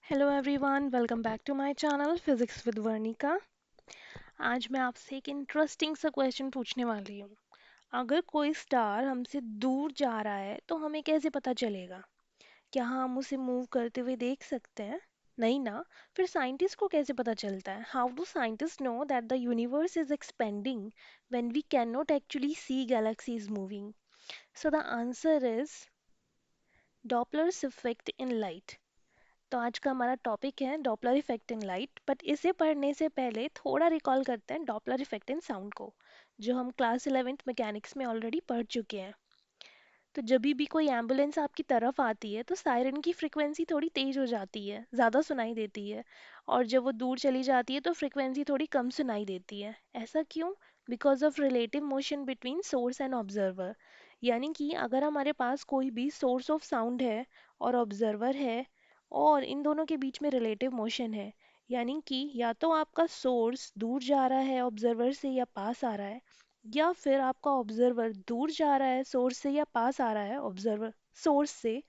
Hello everyone, welcome back to my channel physics with Varnika. आज मैं आपसे एक इंटरेस्टिंग सा क्वेश्चन पूछने वाली हूँ। अगर कोई स्टार हमसे दूर जा रहा है तो हमें कैसे पता चलेगा? क्या हम उसे मूव करते हुए देख सकते हैं? नहीं ना। फिर साइंटिस्ट को कैसे पता चलता है? How do scientist know that the universe is expanding when we can not actually see galaxies moving? So the answer is Doppler's effect in light. तो आज का हमारा टॉपिक है Doppler effect in light, but इसे पढ़ने से पहले थोड़ा रिकॉल करते हैं डॉपलर इफेक्ट इन साउंड को, जो हम क्लास 11th मैकेनिक्स में ऑलरेडी पढ़ चुके हैं। तो जब भी कोई एम्बुलेंस आपकी तरफ आती है तो सायरन की फ्रिक्वेंसी थोड़ी तेज हो जाती है, ज़्यादा सुनाई देती है। और जब वो दूर चली जाती है तो फ्रिक्वेंसी थोड़ी कम सुनाई देती है। ऐसा क्यों? Because of relative motion between source and observer. यानी कि अगर हमारे पास कोई भी सोर्स ऑफ साउंड है और ऑब्जर्वर है, और इन दोनों के बीच में रिलेटिव मोशन है, यानी कि या तो आपका सोर्स दूर जा रहा है ऑब्जर्वर से या पास आ रहा है, या फिर आपका ऑब्जर्वर दूर जा रहा है सोर्स से या पास आ रहा है ऑब्जर्वर सोर्स से,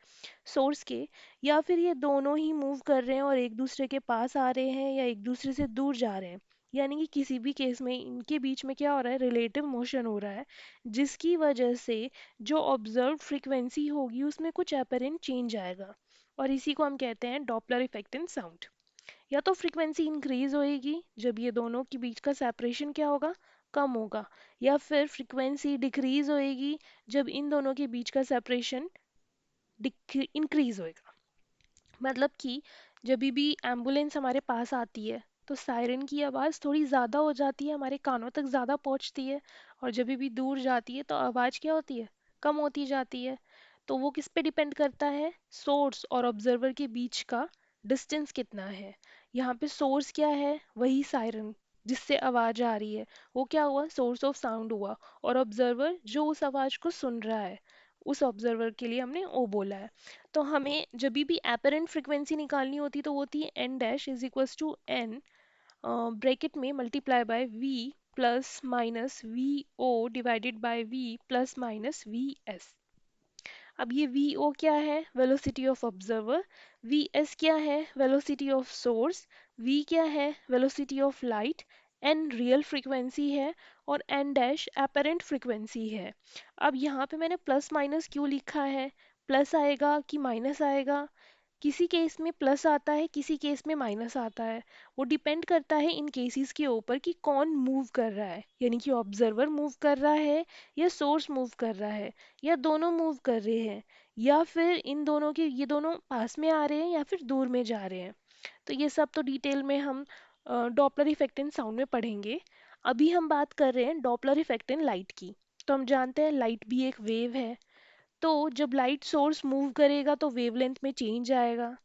सोर्स के, या फिर ये दोनों ही मूव कर रहे हैं और एक दूसरे के पास आ रहे हैं या एक दूसरे से दूर जा रहे हैं। यानी कि किसी भी केस में इनके बीच में क्या हो रहा है, रिलेटिव मोशन हो रहा है, जिसकी वजह से जो ऑब्जर्व फ्रीक्वेंसी होगी उसमें कुछ अपरेंट चेंज आएगा। और इसी को हम कहते हैं डॉपलर इफेक्ट इन साउंड। या तो फ्रीक्वेंसी इंक्रीज होएगी जब ये दोनों के बीच का सेपरेशन क्या होगा, कम होगा, या फिर फ्रीक्वेंसी डिक्रीज होएगी जब इन दोनों के बीच का सेपरेशन इंक्रीज होएगा। मतलब कि जब भी एम्बुलेंस हमारे पास आती है तो सायरन की आवाज़ थोड़ी ज़्यादा हो जाती है, हमारे कानों तक ज़्यादा पहुंचती है। और जब भी दूर जाती है तो आवाज़ क्या होती है, कम होती जाती है। तो वो किस पे डिपेंड करता है? सोर्स और ऑब्जर्वर के बीच का डिस्टेंस कितना है। यहाँ पे सोर्स क्या है? वही सायरन जिससे आवाज़ आ रही है, वो क्या हुआ, सोर्स ऑफ साउंड हुआ। और ऑब्जर्वर जो उस आवाज़ को सुन रहा है, उस ऑब्जर्वर के लिए हमने ओ बोला है। तो हमें जब भी एपरेंट फ्रिक्वेंसी निकालनी होती तो वो होती है N dash is equals to N, bracket में multiply by V plus minus V O divided by V plus minus V S. अब ये वी ओ क्या है? Velocity of observer. V S क्या है? Velocity of source. वी क्या है? Velocity of light. N real frequency है और एन डैश एपरेंट फ्रीक्वेंसी है। अब यहाँ पे मैंने प्लस माइनस क्यों लिखा है? प्लस आएगा कि माइनस आएगा? किसी केस में प्लस आता है, किसी केस में माइनस आता है। वो डिपेंड करता है इन केसेस के ऊपर कि कौन मूव कर रहा है, यानी कि ऑब्जर्वर मूव कर रहा है या सोर्स मूव कर रहा है, या दोनों मूव कर रहे हैं, या फिर इन दोनों के ये दोनों पास में आ रहे हैं या फिर दूर में जा रहे हैं। तो ये सब तो डिटेल में हम डॉपलर इफेक्ट इन साउंड में पढ़ेंगे। अभी हम बात कर रहे हैं डॉपलर इफेक्ट इन लाइट की। तो हम जानते हैं लाइट भी एक वेव है। तो जब लाइट सोर्स मूव करेगा तो वेवलेंथ में चेंज आएगा।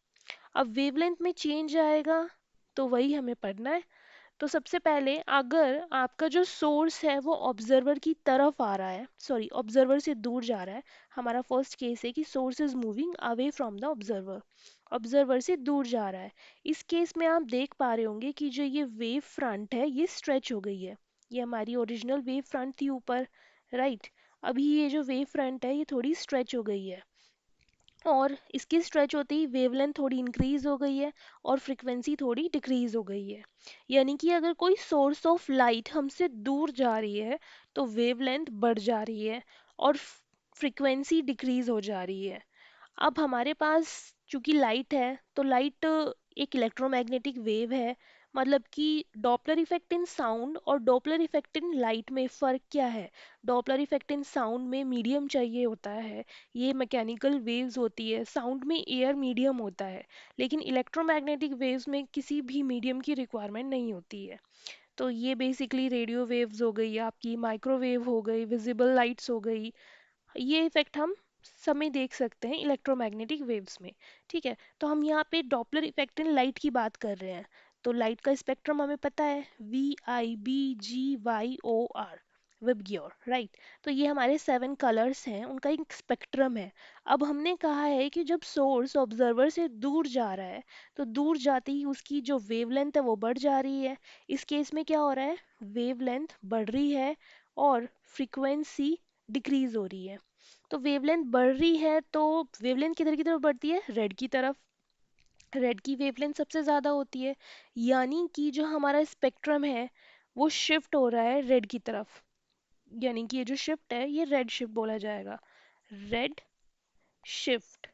अब वेवलेंथ में चेंज आएगा तो वही हमें पढ़ना है। तो सबसे पहले अगर आपका जो सोर्स है वो ऑब्जर्वर की तरफ आ रहा है, सॉरी ऑब्जर्वर से दूर जा रहा है, हमारा फर्स्ट केस है कि source is moving away from the observer, observer से दूर जा रहा है। इस केस में आप देख पा रहे होंगे कि जो ये वेव फ्रंट है ये स्ट्रेच हो गई है। ये हमारी ओरिजिनल वेव फ्रंट थी ऊपर, राइट। अभी ये जो वेव फ्रंट है ये थोड़ी स्ट्रेच हो गई है, और इसकी स्ट्रेच होते ही वेवलेंथ थोड़ी इंक्रीज हो गई है और फ्रीक्वेंसी थोड़ी डिक्रीज हो गई है। यानी कि अगर कोई सोर्स ऑफ लाइट हमसे दूर जा रही है तो वेवलेंथ बढ़ जा रही है और फ्रीक्वेंसी डिक्रीज हो जा रही है। अब हमारे पास चूंकि लाइट है तो लाइट एक इलेक्ट्रोमैग्नेटिक वेव है। मतलब कि डॉपलर इफेक्ट इन साउंड और डॉपलर इफेक्ट इन लाइट में फ़र्क क्या है? डॉपलर इफेक्ट इन साउंड में मीडियम चाहिए होता है, ये मैकेनिकल वेव्स होती है, साउंड में एयर मीडियम होता है। लेकिन इलेक्ट्रोमैग्नेटिक वेव्स में किसी भी मीडियम की रिक्वायरमेंट नहीं होती है। तो ये बेसिकली रेडियो वेव्स हो गई, आपकी माइक्रोवेव हो गई, विजिबल लाइट्स हो गई, ये इफेक्ट हम समय देख सकते हैं इलेक्ट्रोमैग्नेटिक वेव्स में। ठीक है, तो हम यहाँ पे डॉपलर इफेक्ट इन लाइट की बात कर रहे हैं। तो लाइट का स्पेक्ट्रम हमें पता है, VIBGYOR, विबग्योर, राइट। तो ये हमारे 7 कलर्स हैं, उनका एक स्पेक्ट्रम है। अब हमने कहा है कि जब सोर्स ऑब्जर्वर से दूर जा रहा है तो दूर जाते ही उसकी जो वेवलेंथ है वो बढ़ जा रही है। इस केस में क्या हो रहा है, वेवलेंथ बढ़ रही है और फ्रीक्वेंसी डिक्रीज हो रही है। तो वेवलेंथ बढ़ रही है तो वेवलेंथ किधर की तरफ बढ़ती है, रेड की तरफ। रेड की वेवलेंथ सबसे ज़्यादा होती है, यानी कि जो हमारा स्पेक्ट्रम है वो शिफ्ट हो रहा है रेड की तरफ। यानी कि ये जो शिफ्ट है ये रेड शिफ्ट बोला जाएगा। Red shift.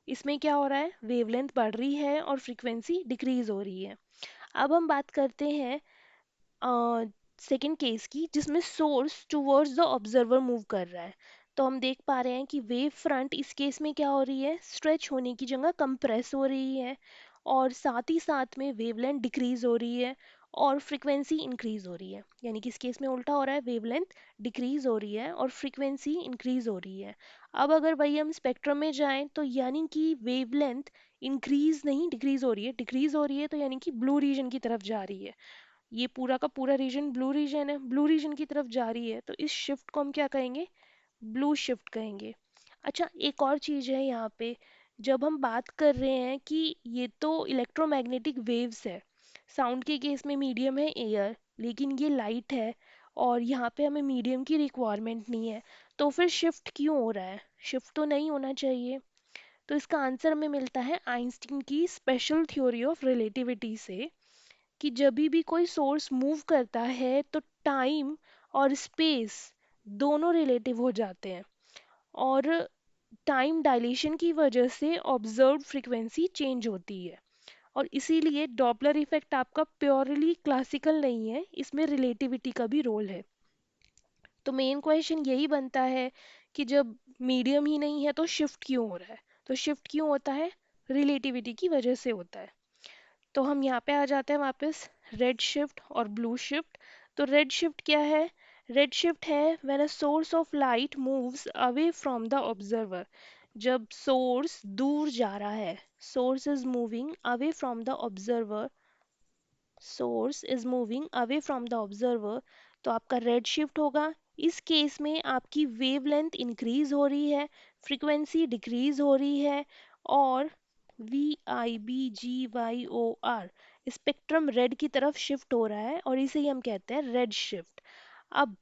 इसमें क्या हो रहा है, वेवलेंथ बढ़ रही है और फ्रीक्वेंसी डिक्रीज हो रही है। अब हम बात करते हैं सेकेंड केस की, जिसमें source towards the observer move कर रहा है। तो हम देख पा रहे हैं कि वेव फ्रंट इस केस में क्या हो रही है, स्ट्रेच होने की जगह कंप्रेस हो रही है, और साथ ही साथ में वेवलेंथ डिक्रीज हो रही है और फ्रीक्वेंसी इंक्रीज हो रही है। यानी कि इस केस में उल्टा हो रहा है, वेवलेंथ डिक्रीज हो रही है और फ्रीक्वेंसी इंक्रीज हो रही है। अब अगर वही हम स्पेक्ट्रम में जाएं तो यानी कि वेवलेंथ इंक्रीज नहीं डिक्रीज हो रही है, डिक्रीज हो रही है, तो यानी कि ब्लू रीजन की तरफ जा रही है। ये पूरा का पूरा रीजन ब्लू रीजन है, ब्लू रीजन की तरफ जा रही है, तो इस शिफ्ट को हम क्या कहेंगे, ब्लू शिफ्ट कहेंगे। अच्छा, एक और चीज़ है यहाँ पे, जब हम बात कर रहे हैं कि ये तो इलेक्ट्रोमैग्नेटिक वेव्स है, साउंड के केस में मीडियम है एयर, लेकिन ये लाइट है और यहाँ पे हमें मीडियम की रिक्वायरमेंट नहीं है, तो फिर शिफ्ट क्यों हो रहा है, शिफ्ट तो नहीं होना चाहिए। तो इसका आंसर हमें मिलता है आइंस्टीन की स्पेशल थ्योरी ऑफ रिलेटिविटी से, कि जब भी कोई सोर्स मूव करता है तो टाइम और स्पेस दोनों रिलेटिव हो जाते हैं, और टाइम डायलेशन की वजह से ऑब्जर्व्ड फ्रीक्वेंसी चेंज होती है, और इसीलिए डॉपलर इफेक्ट आपका प्योरली क्लासिकल नहीं है, इसमें रिलेटिविटी का भी रोल है। तो मेन क्वेश्चन यही बनता है कि जब मीडियम ही नहीं है तो शिफ्ट क्यों हो रहा है, तो शिफ्ट क्यों होता है, रिलेटिविटी की वजह से होता है। तो हम यहाँ पे आ जाते हैं वापस, रेड शिफ्ट और ब्लू शिफ्ट। तो रेड शिफ्ट क्या है, रेड शिफ्ट है when a source of light moves away from the observer. जब सोर्स दूर जा रहा है, source is moving away from the observer, source is moving away from the observer, तो आपका रेड शिफ्ट होगा। इस केस में आपकी वेवलेंथ इंक्रीज हो रही है, फ्रीक्वेंसी डिक्रीज हो रही है, और VIBGYOR स्पेक्ट्रम रेड की तरफ शिफ्ट हो रहा है, और इसे ही हम कहते हैं रेड शिफ्ट। अब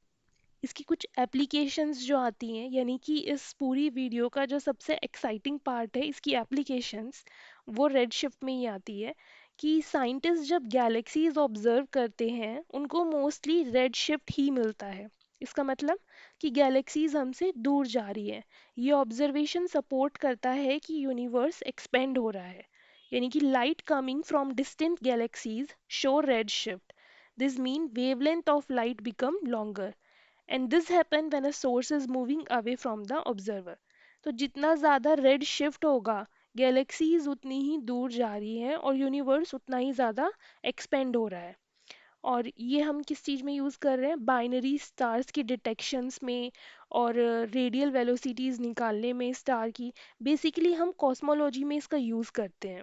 इसकी कुछ एप्लीकेशंस जो आती हैं, यानी कि इस पूरी वीडियो का जो सबसे एक्साइटिंग पार्ट है इसकी एप्लीकेशंस, वो रेड शिफ्ट में ही आती है। कि साइंटिस्ट जब गैलेक्सीज ऑब्जर्व करते हैं उनको मोस्टली रेड शिफ्ट ही मिलता है। इसका मतलब कि गैलेक्सीज हमसे दूर जा रही है। ये ऑब्जर्वेशन सपोर्ट करता है कि यूनिवर्स एक्सपेंड हो रहा है, यानी कि light coming from distant galaxies show red shift. This mean wavelength of light become longer, and this happen when a source is moving away from the observer। तो जितना ज़्यादा रेड शिफ्ट होगा, galaxies उतनी ही दूर जा रही है और यूनिवर्स उतना ही ज़्यादा एक्सपेंड हो रहा है। और ये हम किस चीज़ में यूज़ कर रहे हैं, बाइनरी स्टार्स की डिटेक्शंस में, और रेडियल वेलोसिटीज़ निकालने में स्टार की। बेसिकली हम कॉस्मोलॉजी में इसका यूज़ करते हैं।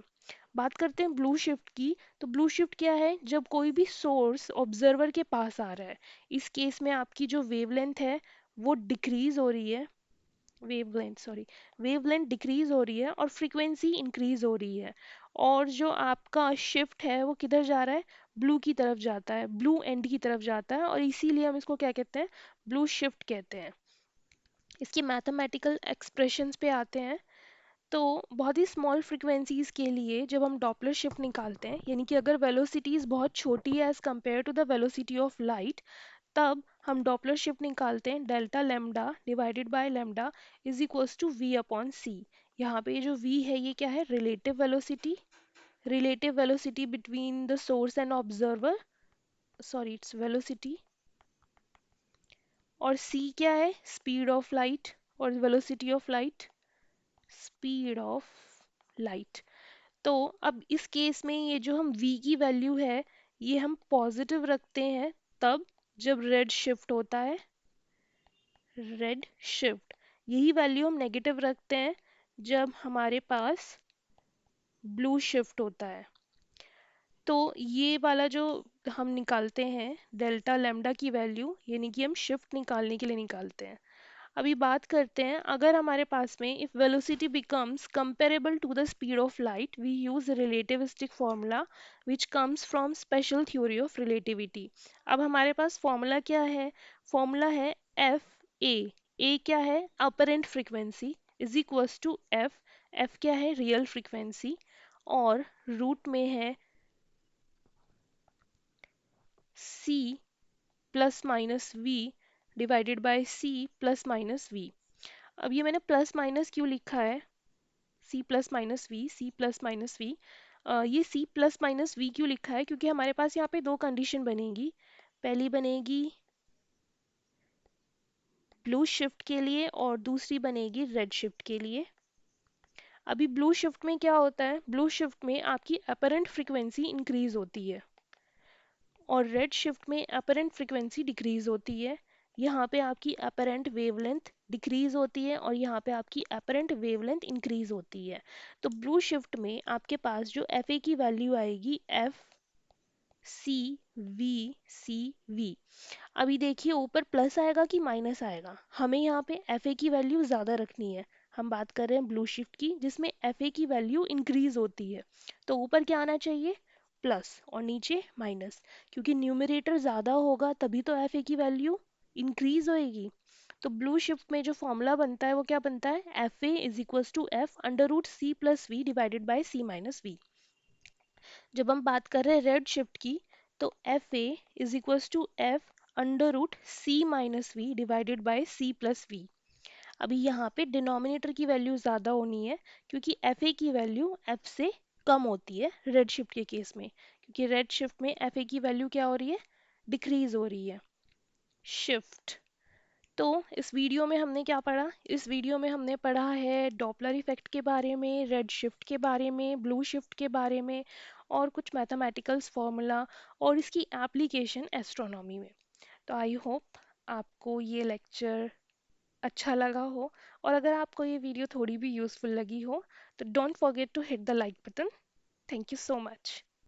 बात करते हैं ब्लू शिफ्ट की। तो ब्लू शिफ्ट क्या है, जब कोई भी सोर्स ऑब्जर्वर के पास आ रहा है, इस केस में आपकी जो वेवलेंथ है वो डिक्रीज हो रही है, वेवलेंथ डिक्रीज हो रही है और फ्रीक्वेंसी इंक्रीज हो रही है, और जो आपका शिफ्ट है वो किधर जा रहा है, ब्लू की तरफ जाता है, ब्लू एंड की तरफ जाता है, और इसीलिए हम इसको क्या कहते हैं, ब्लू शिफ्ट कहते हैं। इसकी मैथमेटिकल एक्सप्रेशंस पे आते हैं। तो बहुत ही स्मॉल फ्रिक्वेंसीज के लिए जब हम डॉपलर शिफ्ट निकालते हैं, यानी कि अगर वेलोसिटीज बहुत छोटी है as compared to the velocity of light, तब हम डॉपलर शिफ्ट निकालते हैं delta lambda divided by lambda is equals to V upon C. यहाँ पे ये जो V है ये क्या है, relative velocity between the source and observer, sorry it's velocity, और C क्या है, स्पीड ऑफ लाइट, और velocity of light, speed of light. तो अब इस केस में ये जो हम v की वैल्यू है ये हम पॉजिटिव रखते हैं तब जब रेड शिफ्ट होता है, रेड शिफ्ट। यही वैल्यू हम नेगेटिव रखते हैं जब हमारे पास ब्लू शिफ्ट होता है। तो ये वाला जो हम निकालते हैं डेल्टा लैम्डा की वैल्यू, यानी कि हम शिफ्ट निकालने के लिए निकालते हैं। अभी बात करते हैं, अगर हमारे पास में if velocity becomes comparable to the speed of light we use relativistic formula which comes from special theory of relativity. अब हमारे पास फॉर्मूला क्या है, फॉर्मूला है एफ ए क्या है, apparent frequency, is equals to F, F क्या है, real frequency, और रूट में है c plus minus V divided by c plus minus V. अब ये मैंने प्लस माइनस क्यों लिखा है, c plus minus V, c plus minus V, ये c प्लस माइनस वी क्यों लिखा है, क्योंकि हमारे पास यहाँ पे दो कंडीशन बनेगी। पहली बनेगी ब्लू शिफ्ट के लिए और दूसरी बनेगी रेड शिफ्ट के लिए। अभी ब्लू शिफ्ट में क्या होता है, ब्लू शिफ्ट में आपकी अपरेंट फ्रीक्वेंसी इंक्रीज होती है और रेड शिफ्ट में अपरेंट फ्रीक्वेंसी डिक्रीज होती है। यहाँ पे आपकी अपरेंट वेवलेंथ डिक्रीज होती है और यहाँ पे आपकी अपरेंट वेवलेंथ इंक्रीज होती है। तो ब्लू शिफ्ट में आपके पास जो एफ ए की वैल्यू आएगी F C V C V. अभी देखिए ऊपर प्लस आएगा कि माइनस आएगा, हमें यहाँ पे एफ ए की वैल्यू ज़्यादा रखनी है। हम बात कर रहे हैं ब्लू शिफ्ट की जिसमें एफ ए की वैल्यू इंक्रीज होती है, तो ऊपर क्या आना चाहिए, प्लस, और नीचे माइनस, क्योंकि न्यूमरेटर ज़्यादा होगा तभी तो एफ ए की वैल्यू इंक्रीज होएगी। तो ब्लू शिफ्ट में जो फॉर्मूला बनता है वो क्या बनता है, F A is equals to F under root C plus V divided by C minus V. जब हम बात कर रहे हैं रेड शिफ्ट की, तो F A is equals to F under root C minus V divided by C plus V. अभी यहाँ पे डिनोमिनेटर की वैल्यू ज़्यादा होनी है क्योंकि एफ ए की वैल्यू एफ से कम होती है रेड शिफ्ट के केस में, क्योंकि रेड शिफ्ट में एफ ए की वैल्यू क्या हो रही है, डिक्रीज हो रही है। शिफ्ट, तो इस वीडियो में हमने क्या पढ़ा, इस वीडियो में हमने पढ़ा है डॉपलर इफेक्ट के बारे में, रेड शिफ्ट के बारे में, ब्लू शिफ्ट के बारे में, और कुछ मैथमेटिकल्स फार्मूला और इसकी एप्लीकेशन एस्ट्रोनॉमी में। तो आई होप आपको ये लेक्चर अच्छा लगा हो, और अगर आपको ये वीडियो थोड़ी भी यूज़फुल लगी हो तो don't forget to hit the like button. Thank you so much.